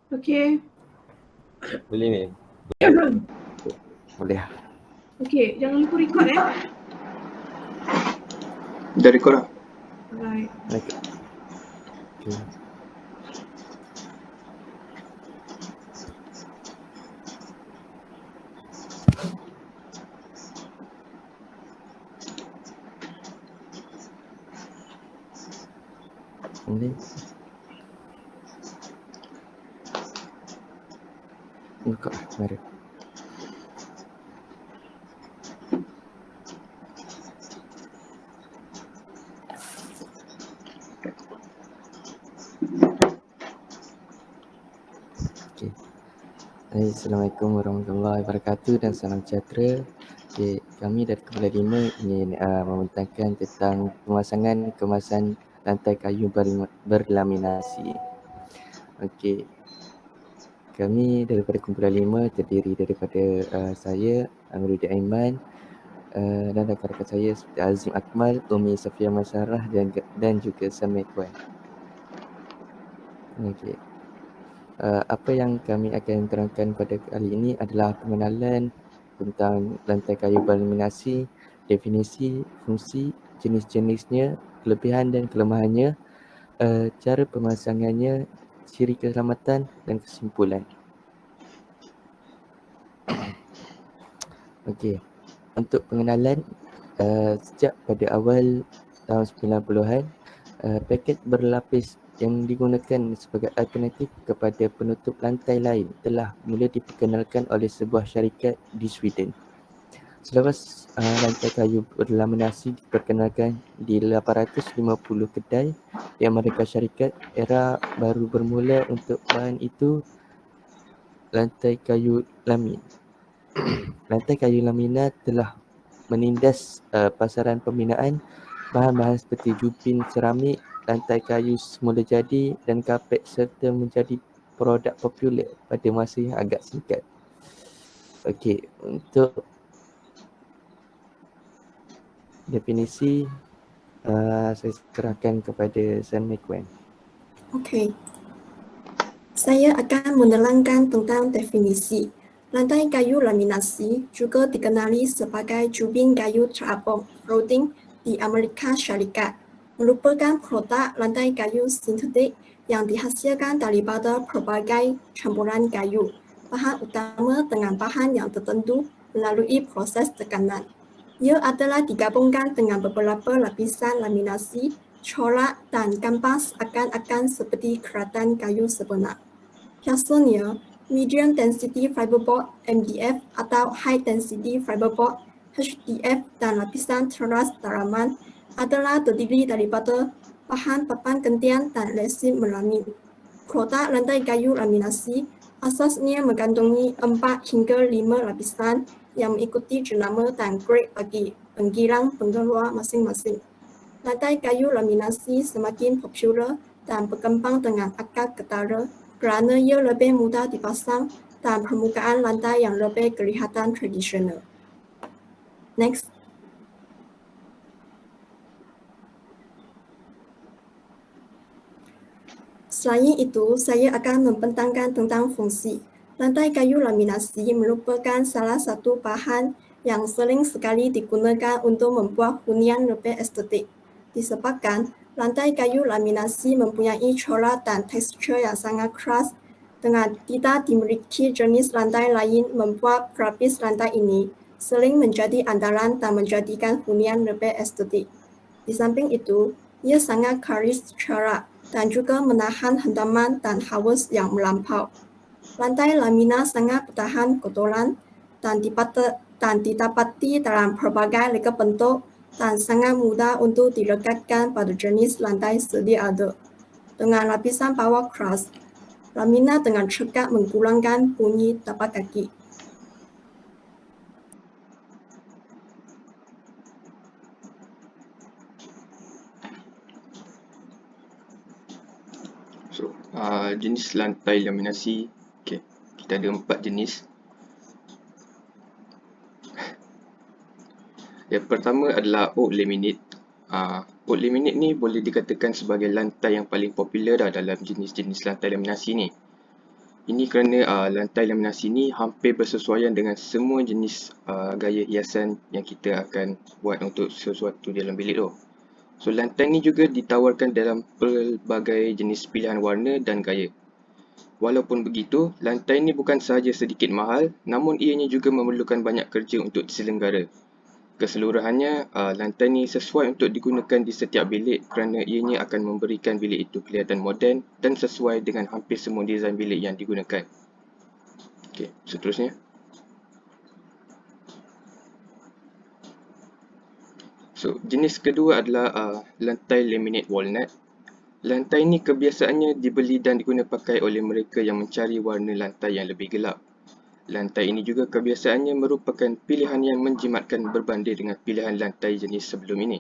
Okey. Boleh ni? Boleh. Okey, jangan lupa record Dah record dah. Alright. Okay. Boleh. Buka kamera. Okay. Assalamualaikum warahmatullahi wabarakatuh dan salam sejahtera. Okay, kami dari Kumpulan 5 ingin membentangkan tentang pemasangan kemasan lantai kayu berlaminasi. Okey. Kami daripada Kumpulan 5 terdiri daripada saya, Amiruddin Aiman, dan rakan-rakan saya seperti Azim Akmal, Umi Safia Masyarah dan juga Samir Kuan. Okey. Apa yang kami akan terangkan pada kali ini adalah pengenalan tentang lantai kayu berlaminasi, definisi, fungsi, jenis-jenisnya, kelebihan dan kelemahannya, cara pemasangannya, ciri keselamatan dan kesimpulan. Okey. Untuk pengenalan, sejak pada awal tahun 90-an, paket berlapis yang digunakan sebagai alternatif kepada penutup lantai lain telah mula diperkenalkan oleh sebuah syarikat di Sweden. Selepas lantai kayu berlaminasi diperkenalkan di 850 kedai di Amerika Syarikat, era baru bermula untuk bahan itu, lantai kayu lamin. Lantai kayu laminat telah menindas pasaran pembinaan bahan-bahan seperti jubin seramik, lantai kayu semula jadi dan kapet serta menjadi produk popular pada masa yang agak singkat. Okey, untuk definisi saya serahkan kepada Samir Kuan. Okey. Saya akan menerangkan tentang definisi. Lantai kayu laminasi juga dikenali sebagai jubin kayu terapung floating di Amerika Syarikat, merupakan produk lantai kayu sintetik yang dihasilkan daripada pelbagai campuran kayu, bahan utama dengan bahan yang tertentu melalui proses tekanan. Ia adalah digabungkan dengan beberapa lapisan laminasi, corak dan gambar seakan-akan seperti keratan kayu sebenar. Biasanya, medium density fiberboard MDF atau high density fiberboard HDF dan lapisan teras dalaman adalah terdiri daripada bahan papan gentian dan resin melamin. Produk lantai kayu laminasi asasnya mengandungi 4 hingga 5 lapisan yang mengikuti jenama dan grade bagi penggilang pengeluar masing-masing. Lantai kayu laminasi semakin popular dan berkembang dengan akar ketara kerana ia lebih mudah dipasang dan permukaan lantai yang lebih kelihatan tradisional. Next. Selain itu, saya akan membentangkan tentang fungsi. Lantai kayu laminasi merupakan salah satu bahan yang sering sekali digunakan untuk membuat hunian lebih estetik. Disebabkan lantai kayu laminasi mempunyai corak dan tekstur yang sangat keras dengan tidak dimiliki jenis lantai lain, membuat pelapis lantai ini sering menjadi andalan dan menjadikan hunian lebih estetik. Di samping itu, ia sangat karis corak dan juga menahan hendaman dan haus yang melampau. Lantai laminat sangat bertahan kotoran dan didapati dalam pelbagai reka bentuk dan sangat mudah untuk dilekatkan pada jenis lantai sedia ada. Dengan lapisan bawah keras, laminat dengan cepat mengurangkan bunyi tapak kaki. So, jenis lantai laminasi, okay, kita ada 4 jenis. Yang pertama adalah oak laminate. Oak laminate ni boleh dikatakan sebagai lantai yang paling popular dah dalam jenis-jenis lantai laminasi ni. Ini kerana lantai laminasi ni hampir bersesuaian dengan semua jenis gaya hiasan yang kita akan buat untuk sesuatu dalam bilik tu. So lantai ni juga ditawarkan dalam pelbagai jenis pilihan warna dan gaya. Walaupun begitu, lantai ni bukan sahaja sedikit mahal, namun ianya juga memerlukan banyak kerja untuk diselenggara. Keseluruhannya, lantai ni sesuai untuk digunakan di setiap bilik kerana ianya akan memberikan bilik itu kelihatan moden dan sesuai dengan hampir semua desain bilik yang digunakan. Okey, seterusnya. So, jenis kedua adalah lantai laminate walnut. Lantai ini kebiasaannya dibeli dan diguna pakai oleh mereka yang mencari warna lantai yang lebih gelap. Lantai ini juga kebiasaannya merupakan pilihan yang menjimatkan berbanding dengan pilihan lantai jenis sebelum ini.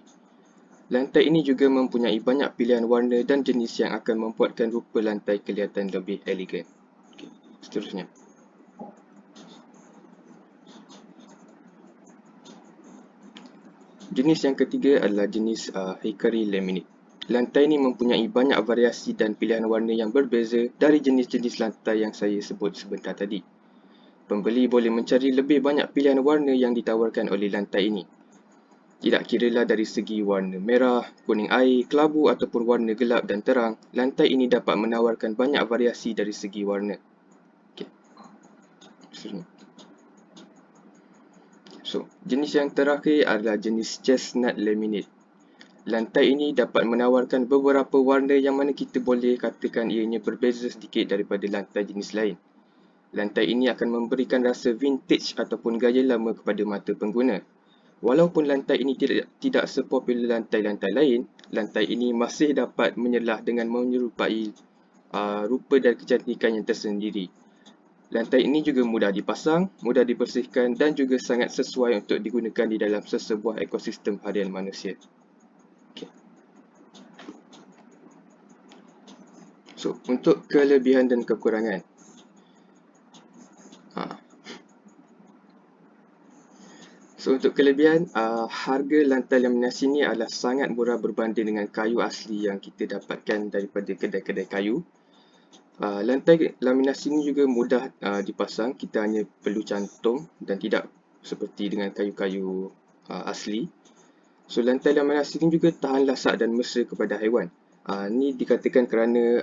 Lantai ini juga mempunyai banyak pilihan warna dan jenis yang akan membuatkan rupa lantai kelihatan lebih elegan. Okay, seterusnya. Jenis yang ketiga adalah jenis hickory laminate. Lantai ini mempunyai banyak variasi dan pilihan warna yang berbeza dari jenis-jenis lantai yang saya sebut sebentar tadi. Pembeli boleh mencari lebih banyak pilihan warna yang ditawarkan oleh lantai ini. Tidak kiralah dari segi warna merah, kuning air, kelabu ataupun warna gelap dan terang, lantai ini dapat menawarkan banyak variasi dari segi warna. Okay. So, jenis yang terakhir adalah jenis chestnut laminate. Lantai ini dapat menawarkan beberapa warna yang mana kita boleh katakan ianya berbeza sedikit daripada lantai jenis lain. Lantai ini akan memberikan rasa vintage ataupun gaya lama kepada mata pengguna. Walaupun lantai ini tidak sepopular lantai-lantai lain, lantai ini masih dapat menyelah dengan menyerupai rupa dan kecantikan yang tersendiri. Lantai ini juga mudah dipasang, mudah dibersihkan dan juga sangat sesuai untuk digunakan di dalam sesebuah ekosistem harian manusia. Okay. So, untuk kelebihan dan kekurangan. So, untuk kelebihan, harga lantai laminasi ini adalah sangat murah berbanding dengan kayu asli yang kita dapatkan daripada kedai-kedai kayu. Lantai laminasi ini juga mudah dipasang, kita hanya perlu cantum dan tidak seperti dengan kayu-kayu asli. So, lantai laminasi ini juga tahan lasak dan mesra kepada haiwan. Ini dikatakan kerana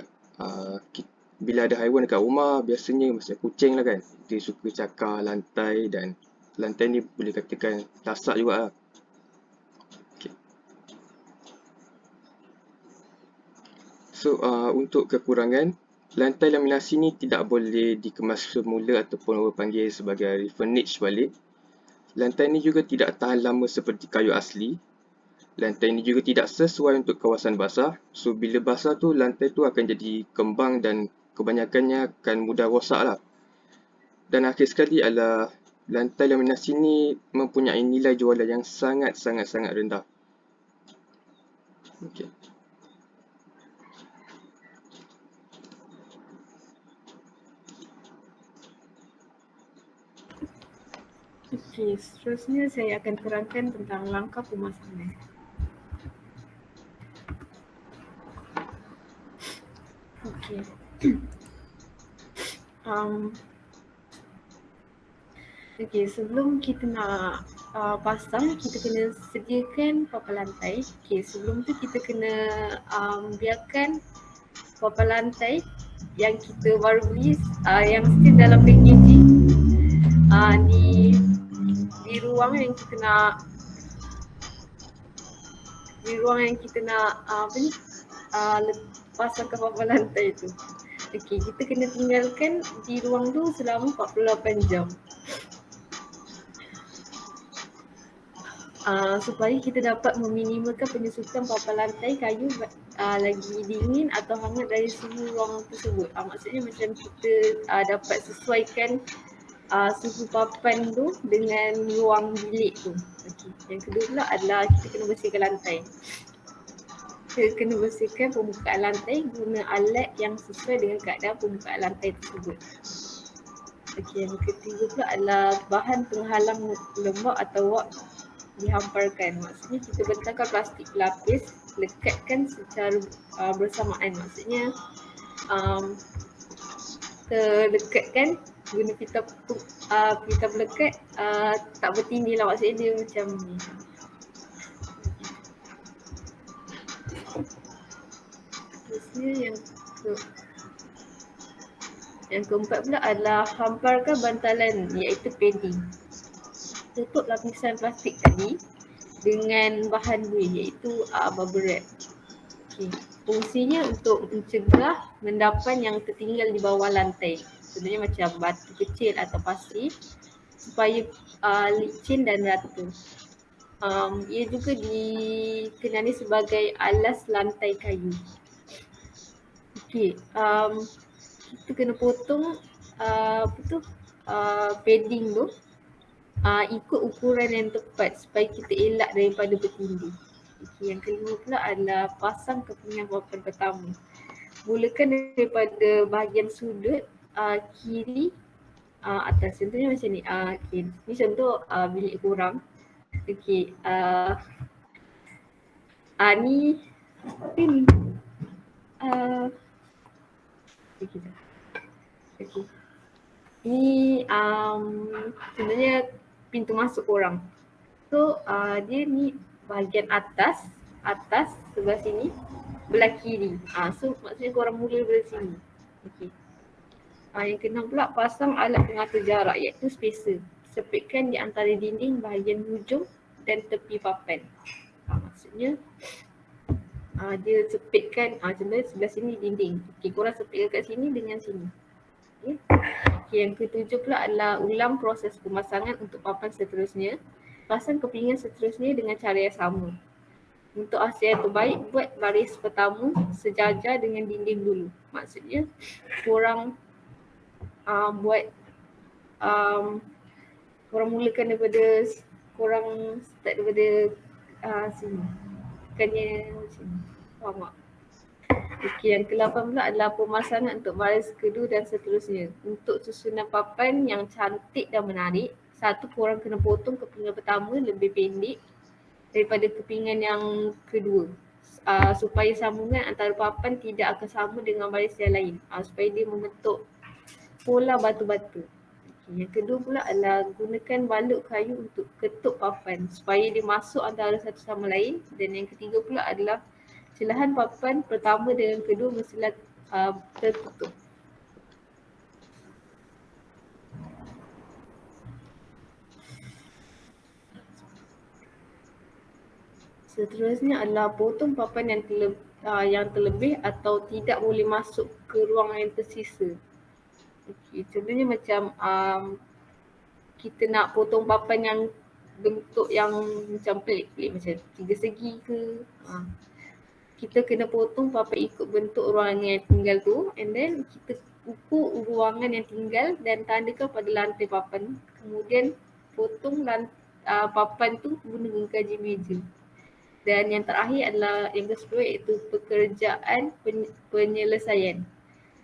bila ada haiwan dekat rumah, biasanya macam kucing lah kan, dia suka cakar lantai dan lantai ni boleh katakan lasak juga lah. Okay. So, untuk kekurangan, lantai laminasi ni tidak boleh dikemas semula ataupun orang panggil sebagai refurnish balik. Lantai ni juga tidak tahan lama seperti kayu asli. Lantai ni juga tidak sesuai untuk kawasan basah. So, bila basah tu, lantai tu akan jadi kembang dan kebanyakannya akan mudah rosak lah. Dan akhir sekali adalah lantai laminasi ni mempunyai nilai jualan yang sangat-sangat rendah. Okay. Okey, seterusnya saya akan terangkan tentang langkah pemasangan. Okey. Okey, sebelum kita nak pasang, kita kena sediakan papan lantai. Okey, sebelum tu kita kena biarkan papan lantai yang kita baru beli yang still dalam packaging di ruang yang kita nak pasangkan papan lantai tu. Okey, kita kena tinggalkan di ruang tu selama 48 jam. Supaya kita dapat meminimalkan penyusutan papan lantai kayu lagi dingin atau hangat dari suhu ruang tersebut. Maksudnya macam kita dapat sesuaikan suhu papan tu dengan ruang bilik tu. Okay. Yang kedua pula adalah kita kena bersihkan lantai. Kita kena bersihkan permukaan lantai guna alat yang sesuai dengan keadaan permukaan lantai tersebut. Okay, yang ketiga pula adalah bahan penghalang lembab atau wak dihamparkan. Maksudnya kita bentangkan plastik pelapis, lekatkan secara bersamaan. Maksudnya terlekatkan guna pita pelekat tak bertindih lah, maksudnya dia macam ni. Terusnya yang keempat pula adalah hamparkan bantalan iaitu padding. Tutup lapisan plastik tadi dengan bahan buih iaitu bubble wrap. Okay. Fungsinya untuk mencegah endapan yang tertinggal di bawah lantai. Contohnya macam batu kecil atau pasir supaya licin dan rata. Ia juga dikenali sebagai alas lantai kayu. Okay. Kita kena potong padding tu ikut ukuran yang tepat supaya kita elak daripada bertindih. Okay, yang kelima pula adalah pasang kepingan papan pertama. Mulakan daripada bahagian sudut kiri atas. Contohnya macam ni. Okay. Ni contoh bilik korang. Okay. Ni okay. Ni sebenarnya pintu masuk korang. So dia ni bahagian atas sebelah sini, belah kiri. So maksudnya korang mula dari sini. Okay. Yang keenam pula pasang alat pengatur jarak iaitu spacer. Sepitkan di antara dinding bahagian hujung dan tepi papan. Maksudnya dia sepitkan, contohnya sebelah sini dinding. Okay, korang sepitkan kat sini dengan sini. Okay. Okay, yang ketujuh pula adalah ulang proses pemasangan untuk papan seterusnya. Pasang kepingan seterusnya dengan cara yang sama. Untuk hasil yang terbaik, buat baris pertama sejajar dengan dinding dulu. Maksudnya korang buat korang mulakan daripada korang start daripada sini. Bukannya macam ni. Faham tak? Okey, yang ke-8 pula adalah pemasangan untuk baris kedua dan seterusnya. Untuk susunan papan yang cantik dan menarik, satu, korang kena potong kepingan pertama lebih pendek daripada kepingan yang kedua. Supaya sambungan antara papan tidak akan sama dengan baris yang lain. Supaya dia membentuk pola batu-batu. Okay. Yang kedua pula adalah gunakan balok kayu untuk ketuk papan supaya dia masuk antara satu sama lain. Dan yang ketiga pula adalah celahan papan pertama dengan kedua mestilah tertutup. Seterusnya adalah potong papan yang terlebih atau tidak boleh masuk ke ruang yang tersisa. Okay, contohnya macam kita nak potong papan yang bentuk yang macam pelik-pelik macam tiga segi ke. Kita kena potong papan ikut bentuk ruangan yang tinggal tu, and then kita ukur ruangan yang tinggal dan tandakan pada lantai papan. Kemudian potong papan tu guna gergaji meja. Dan yang terakhir adalah yang ke-10 iaitu pekerjaan penyelesaian.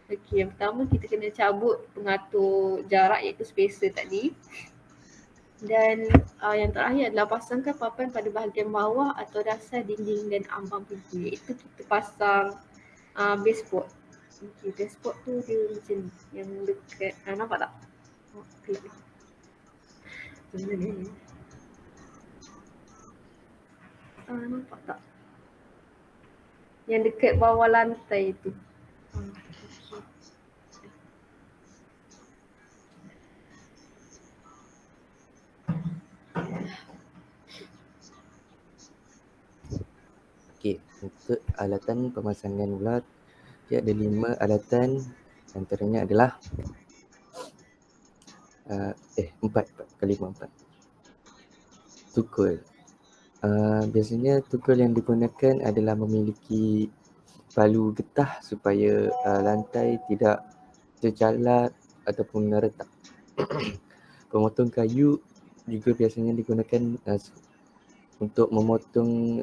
Okey, yang pertama kita kena cabut pengatur jarak iaitu spacer tadi. Dan yang terakhir adalah pasangkan papan pada bahagian bawah atau dasar dinding dan ambang pintu, iaitu kita pasang baseboard. Okey, baseboard tu dia macam ni yang dekat, nampak tak? Kelap ni. Macam ni. Nampak tak? Yang dekat bawah lantai tu. Okey, untuk alatan pemasangan pula, dia ada 5 alatan. Antaranya adalah 4 kali 4. Tukul. Biasanya tukul yang digunakan adalah memiliki palu getah supaya lantai tidak tercalat ataupun retak. Pemotong kayu juga biasanya digunakan untuk memotong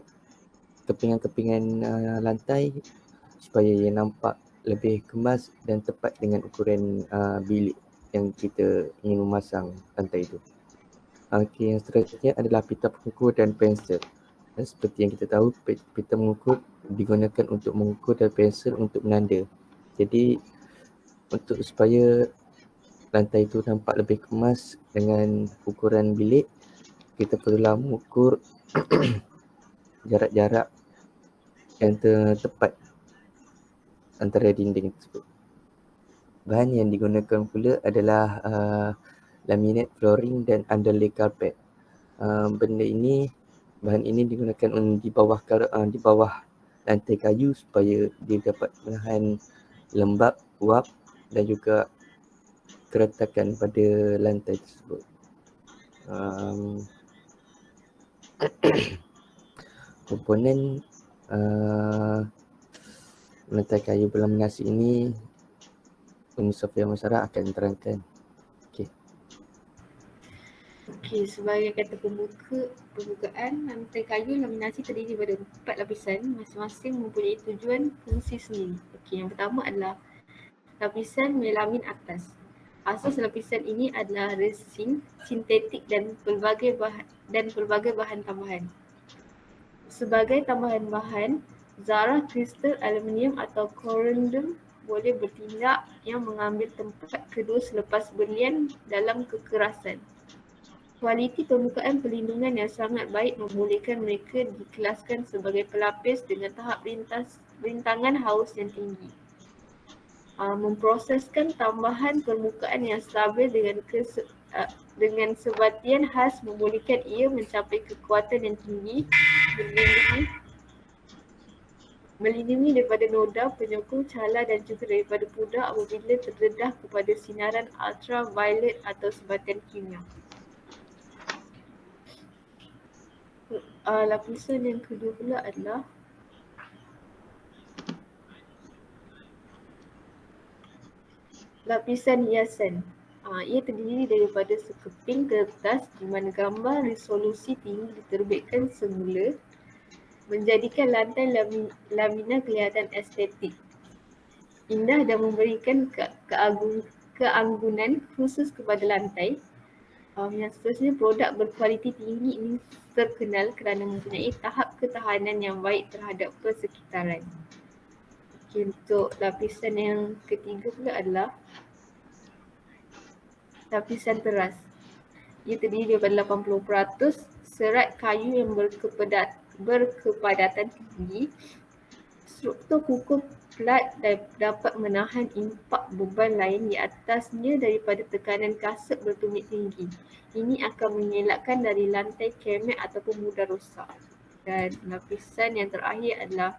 kepingan-kepingan lantai supaya ia nampak lebih kemas dan tepat dengan ukuran bilik yang kita ingin memasang lantai itu. Okey, yang seterusnya adalah pita pengukur dan pensel. Dan seperti yang kita tahu, pita mengukur digunakan untuk mengukur dan pensel untuk menanda. Jadi untuk supaya lantai itu nampak lebih kemas dengan ukuran bilik, kita perlulah mengukur jarak-jarak yang tepat antara dinding tersebut. Bahan yang digunakan pula adalah laminate flooring dan underlay carpet. Bahan ini digunakan di bawah lantai kayu supaya dia dapat menahan lembab, uap dan juga keretakan pada lantai tersebut. Komponen lantai kayu berlaminasi ini Umi Sofia Masyarah akan terangkan. Okey, sebagai kata pembukaan, lantai kayu laminasi terdiri daripada 4 lapisan, masing-masing mempunyai tujuan fungsi sendiri. Okey, yang pertama adalah lapisan melamin atas. Asas lapisan ini adalah resin, sintetik dan pelbagai bahan tambahan. Sebagai tambahan bahan, zarah kristal aluminium atau corundum boleh bertindak yang mengambil tempat kedua selepas berlian dalam kekerasan. Kualiti permukaan perlindungan yang sangat baik membolehkan mereka dikelaskan sebagai pelapis dengan tahap rintangan haus yang tinggi. Memproseskan tambahan permukaan yang stabil dengan sebatian khas membolehkan ia mencapai kekuatan yang tinggi, melindungi daripada noda, penyokong, cala dan juga daripada pudar apabila terdedah kepada sinaran ultraviolet atau sebatian kimia. Lapisan yang kedua pula adalah lapisan hiasan. Ia terdiri daripada sekeping kertas di mana gambar resolusi tinggi diterbitkan semula, menjadikan lantai lamina kelihatan estetik, indah dan memberikan keanggunan khusus kepada lantai. Yang seterusnya, produk berkualiti tinggi ini terkenal kerana mempunyai tahap ketahanan yang baik terhadap persekitaran. Okay, untuk lapisan yang ketiga pula adalah lapisan teras. Ia terdiri daripada 80% serat kayu yang berkepadatan tinggi. Struktur kukuh plat dapat menahan impak beban lain di atasnya daripada tekanan kaset bertumit tinggi. Ini akan mengelakkan dari lantai kemek ataupun mudah rosak. Dan lapisan yang terakhir adalah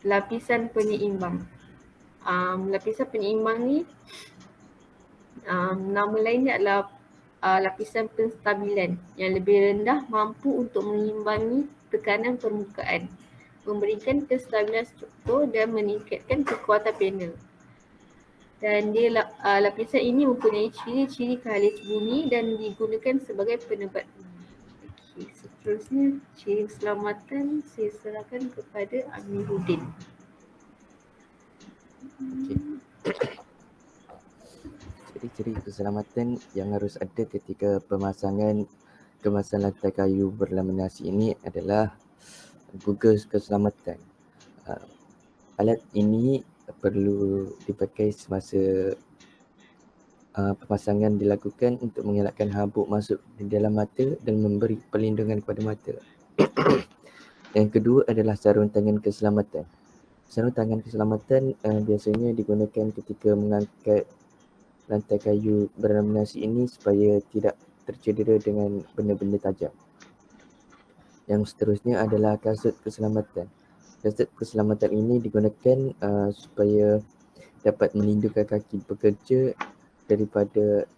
lapisan penyeimbang. Lapisan penyeimbang ni nama lainnya adalah lapisan penstabilan yang lebih rendah mampu untuk mengimbangi tekanan permukaan, memberikan kestabilan struktur dan meningkatkan kekuatan panel. Dan lapisan ini mempunyai ciri-ciri khalis bumi dan digunakan sebagai penebat bumi. Okey, seterusnya ciri keselamatan saya serahkan kepada Amiruddin. Ciri-ciri keselamatan yang harus ada ketika pemasangan kemasan lantai kayu berlaminasi ini adalah gugus keselamatan. Alat ini perlu dipakai semasa pemasangan dilakukan untuk mengelakkan habuk masuk di dalam mata dan memberi perlindungan kepada mata. Yang kedua adalah sarung tangan keselamatan. Sarung tangan keselamatan biasanya digunakan ketika mengangkat lantai kayu berlaminasi ini supaya tidak tercedera dengan benda-benda tajam. Yang seterusnya adalah kasut keselamatan. Kasut keselamatan ini digunakan supaya dapat melindungi kaki pekerja daripada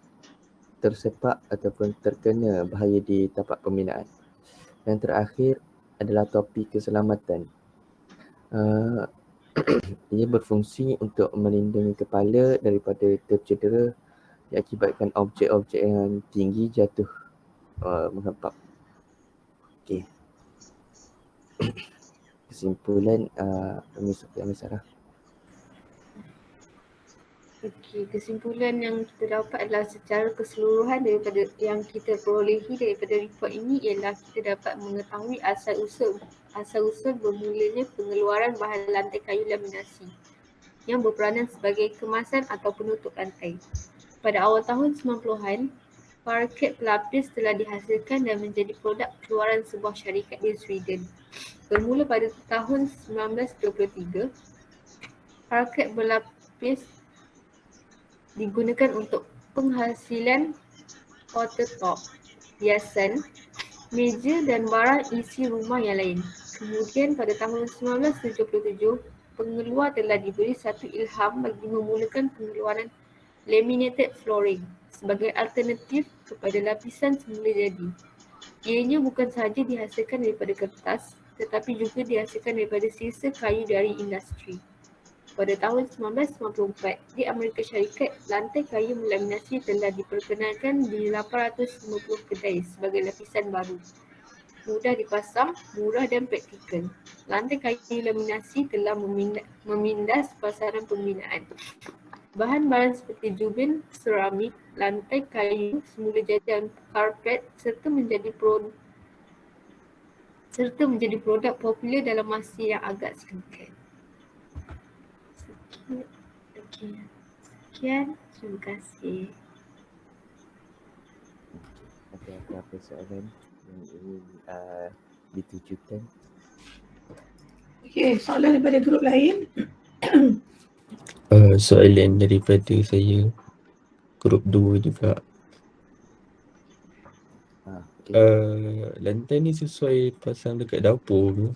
tersepak ataupun terkena bahaya di tapak pembinaan. Yang terakhir adalah topi keselamatan. Ia berfungsi untuk melindungi kepala daripada tercedera diakibatkan objek-objek yang tinggi jatuh menghampak. Okey. Kesimpulan Umi Sofia Masyarah. Okey, kesimpulan yang kita dapat adalah secara keseluruhan daripada yang kita perolehi daripada report ini ialah kita dapat mengetahui asal-usul asal-usul bermulanya pengeluaran bahan lantai kayu laminasi yang berperanan sebagai kemasan atau penutup lantai. Pada awal tahun 90-an, parket pelapis telah dihasilkan dan menjadi produk keluaran sebuah syarikat di Sweden. Bermula pada tahun 1923, parket berlapis digunakan untuk penghasilan countertop, hiasan, meja dan barang isi rumah yang lain. Kemudian pada tahun 1977, pengeluar telah diberi satu ilham bagi memulakan pengeluaran laminated flooring sebagai alternatif kepada lapisan semula jadi. Ianya bukan sahaja dihasilkan daripada kertas tetapi juga dihasilkan daripada sisa kayu dari industri. Pada tahun 1994, di Amerika Syarikat, lantai kayu melaminasi telah diperkenalkan di 850 kedai sebagai lapisan baru. Mudah dipasang, murah dan praktikal. Lantai kayu laminasi telah memindas pasaran pembinaan. Bahan-bahan seperti jubin, seramik, lantai kayu, semula jadi dan karpet serta menjadi produk popular dalam masa yang agak singkat. Sekian, terima kasih. Ada apa soalan yang ingin ditujukan? Okey, soalan daripada grup lain. Soalan daripada saya, grup 2 juga. Okay. Lantai ni sesuai pasang dekat dapur ke?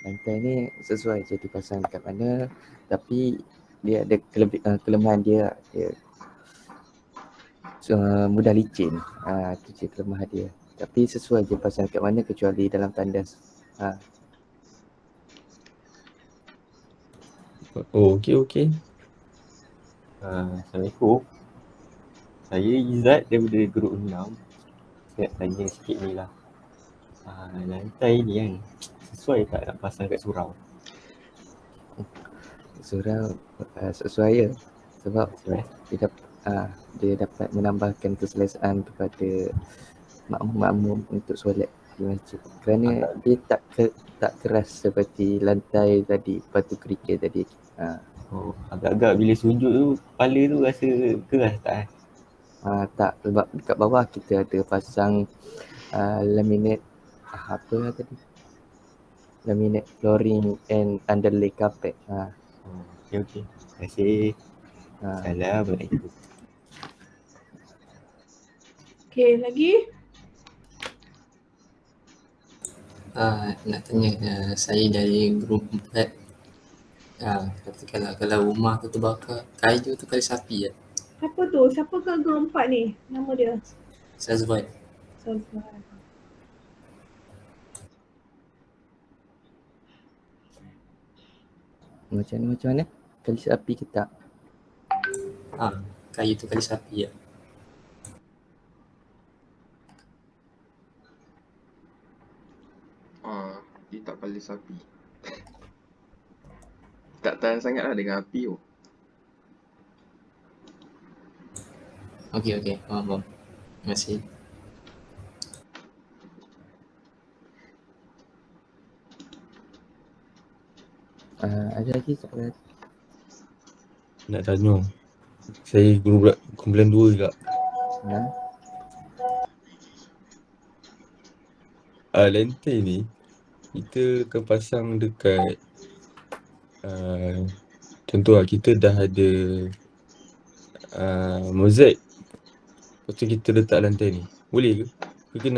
Lantai ni sesuai je dipasang kat mana, tapi dia ada kelemahan dia mudah licin. Itu je kelemahan dia. Tapi sesuai je pasang kat mana kecuali dalam tandas. Oh, okey. Assalamualaikum. Saya Izzat daripada grup 6. Saya nak tanya sikit ni lah. Lantai ni kan sesuai tak nak pasang kat surau? Surau sesuai je. Sebab dia dapat menambahkan keselesaan kepada makmum-makmum untuk solat di masjid. Kerana dia tak keras seperti lantai tadi, batu kerikil tadi. Oh, agak-agak bila sujud tu kepala tu rasa keras tak? Tak, sebab dekat bawah kita ada pasang laminate laminate flooring and underlay carpet. Okey. Terima kasih. Assalamualaikum. Okey, lagi? Nak tanya, saya dari grup 4. Katakanlah kalau rumah tu terbakar, kayu tu kali sapi ya. Apa tu? Siapa ke grup 4 ni? Nama dia? Sazwan. Sazwan. Macam mana? Kali sapi ke tak? Kayu tu kali sapi ya. Dia tak kali sapi. Tak tahan sangat lah dengan api tu. Okey. Faham. Terima kasih. Ada lagi soalan? Nak tanya. Saya grup kumpulan 2 juga. Lantai ni kita akan pasang dekat contoh kita dah ada mozaik. Lepas tu kita letak lantai ni. Boleh ke? Ke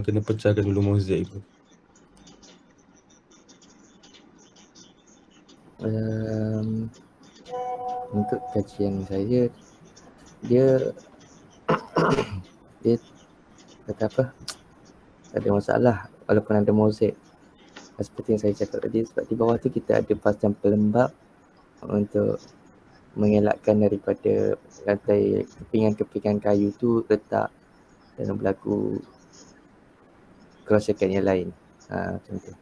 kena pecahkan dulu mozaik tu? Untuk kajian saya, dia kata apa, tak ada masalah walaupun ada mozaik. Seperti yang saya cakap tadi, sebab di bawah tu kita ada pasang pelembab untuk mengelakkan daripada lantai kepingan-kepingan kayu tu letak dan berlaku kerosakan yang lain. Macam tu.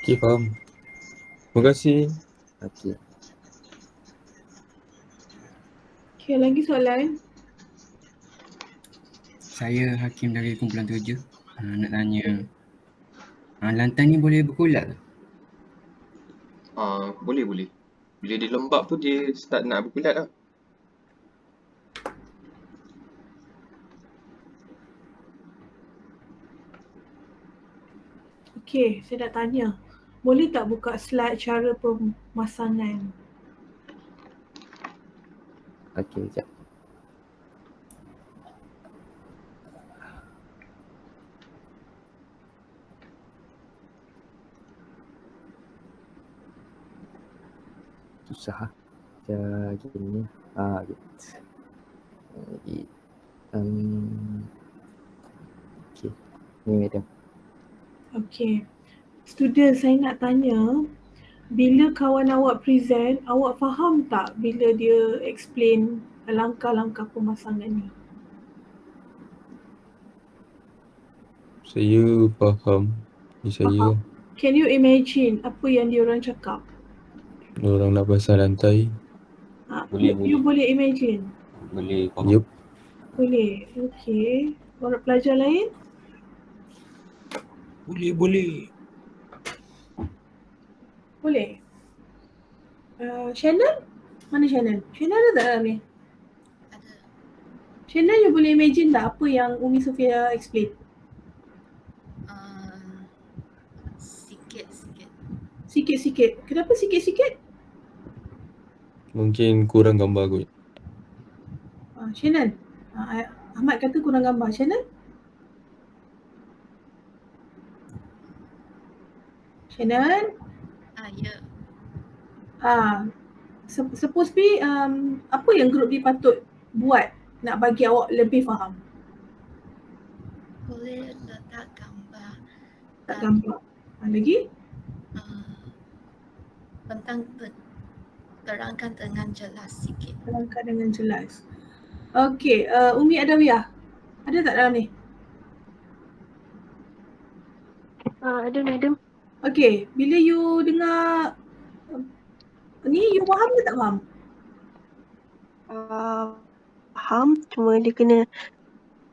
Okey, faham. Terima kasih. Okey. Okey, lagi soalan? Saya Hakim dari kumpulan 7. Nak tanya, lantai ni boleh berkulat tak? Boleh. Bila dia lembab tu dia start nak berkulat lah. Okey, saya nak tanya. Boleh tak buka slide cara pemasangan? Okey, sekejap. Susah. Macam gini. Gitu. Okey. Ni madam. Okey. Student, saya nak tanya, bila kawan awak present, awak faham tak bila dia explain langkah-langkah pemasangan ni? Saya faham. Saya Can you imagine apa yang diorang cakap? orang nak pasang lantai. You boleh imagine? Boleh faham. Yup. Boleh. Okey. Orang pelajar lain? Boleh. Boleh. Shannon? Mana Shannon? Shannon ada tak dalam ni? Ada. Shannon, you boleh imagine tak apa yang Umi Sofia explain? Sikit-sikit. Kenapa sikit-sikit? Mungkin kurang gambar kot. Shannon. Ahmad kata kurang gambar. Shannon? Shannon? Ya. Suppose be apa yang grup B patut buat nak bagi awak lebih faham? Boleh letak gambar. Tak gambar. Lagi? Terangkan dengan jelas sikit. Terangkan dengan jelas. Okey, Umi Adawiyah. Ada tak dalam ni? Ada madam. Okey, bila you dengar ni, you faham ke tak faham? Faham, cuma dia kena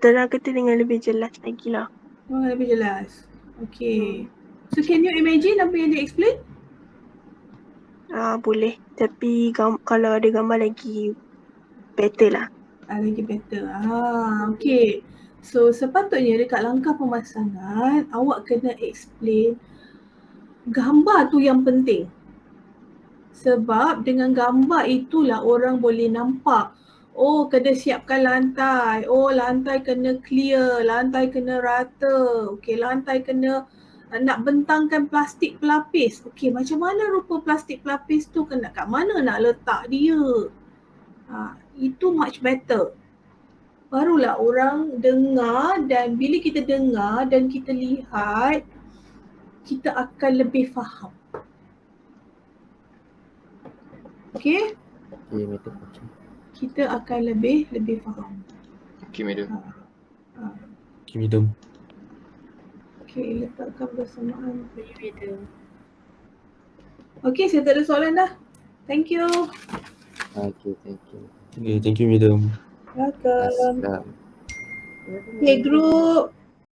terangkan dengan lebih jelas lagi lah. Lebih jelas. Okey. So can you imagine apa yang dia explain? Boleh, tapi kalau ada gambar lagi better lah. Lagi better. Okey. So sepatutnya dekat langkah pemasangan awak kena explain gambar tu yang penting. Sebab dengan gambar itulah orang boleh nampak, oh kena siapkan lantai, oh lantai kena clear, lantai kena rata, okey lantai kena nak bentangkan plastik pelapis. Okey, macam mana rupa plastik pelapis tu, kena kat mana nak letak dia. Itu much better. Barulah orang dengar, dan bila kita dengar dan kita lihat, kita akan lebih faham. Okey? Okey, madam. Kita akan lebih faham. Okey, madam. Okey, madam. Okey, letakkan bersamaan. Okey, saya tak ada soalan dah. Thank you. Okey, thank you. Okay, thank you, madam. Welcome. Assalam. Okay, group